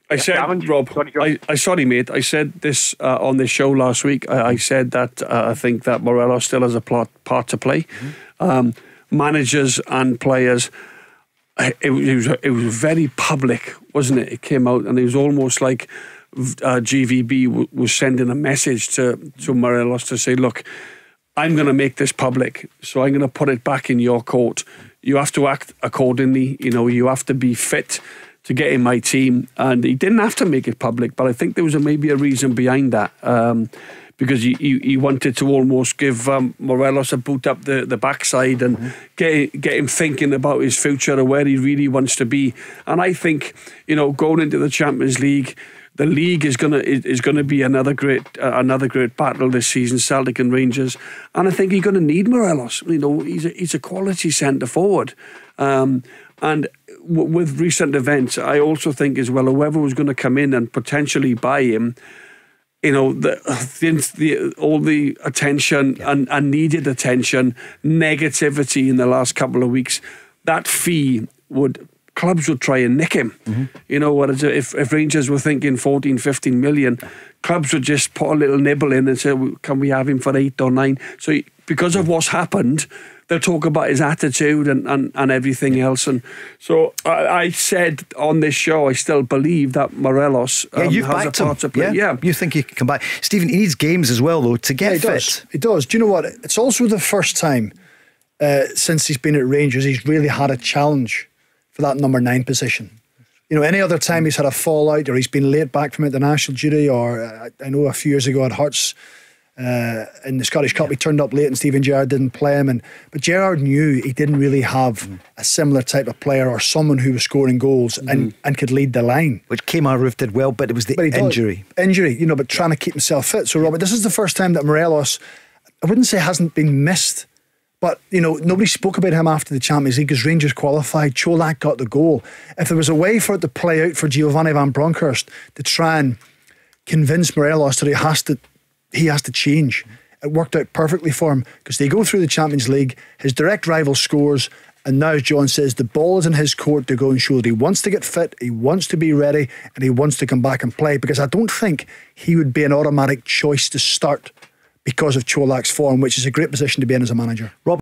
I said, challenge. Rob, Sorry, sorry, mate. I said this on this show last week. I said that I think that Morelos still has a part to play. Managers and players. It was very public, wasn't it? It came out, and it was almost like GVB was sending a message to Morelos to say, look, I'm going to make this public, so I'm going to put it back in your court. You have to act accordingly. You know, you have to be fit to get in my team. And he didn't have to make it public, but I think there was maybe a reason behind that, because he wanted to almost give Morelos a boot up the backside and get him thinking about his future and where he really wants to be. And I think, you know, going into the Champions League, the league is gonna be another great battle this season, Celtic and Rangers, and I think you're going to need Morelos. You know, he's a quality centre forward, and with recent events, I also think as well, whoever was going to come in and potentially buy him, you know, all the attention and needed attention, negativity in the last couple of weeks, that fee clubs would try and nick him. You know, whereas if Rangers were thinking 14, 15 million, clubs would just put a little nibble in and say, can we have him for 8 or 9? So because of what's happened, they'll talk about his attitude and everything else. And so I said on this show, I still believe that Morelos you've has a part to play. Yeah, you think he can come back. Stephen, he needs games as well, though, to get fit. He does. Do you know what? It's also the first time since he's been at Rangers he's really had a challenge for that number 9 position. You know, any other time he's had a fallout or he's been late back from international duty, or I know a few years ago at Hearts in the Scottish Cup he turned up late and Stephen Gerrard didn't play him, but Gerrard knew he didn't really have a similar type of player or someone who was scoring goals and could lead the line, which Kemar Roof did well, but it was the injury, you know, but trying to keep himself fit. So Robert, this is the first time that Morelos, I wouldn't say hasn't been missed, but, you know, nobody spoke about him after the Champions League because Rangers qualified. Čolak got the goal. If there was a way for it to play out for Giovanni van Bronckhorst to try and convince Morelos that he has to change, it worked out perfectly for him because they go through the Champions League, his direct rival scores, and now, as John says, the ball is in his court to go and show that he wants to get fit, he wants to be ready, and he wants to come back and play, because I don't think he would be an automatic choice to start because of Čolak's form, which is a great position to be in as a manager. Rob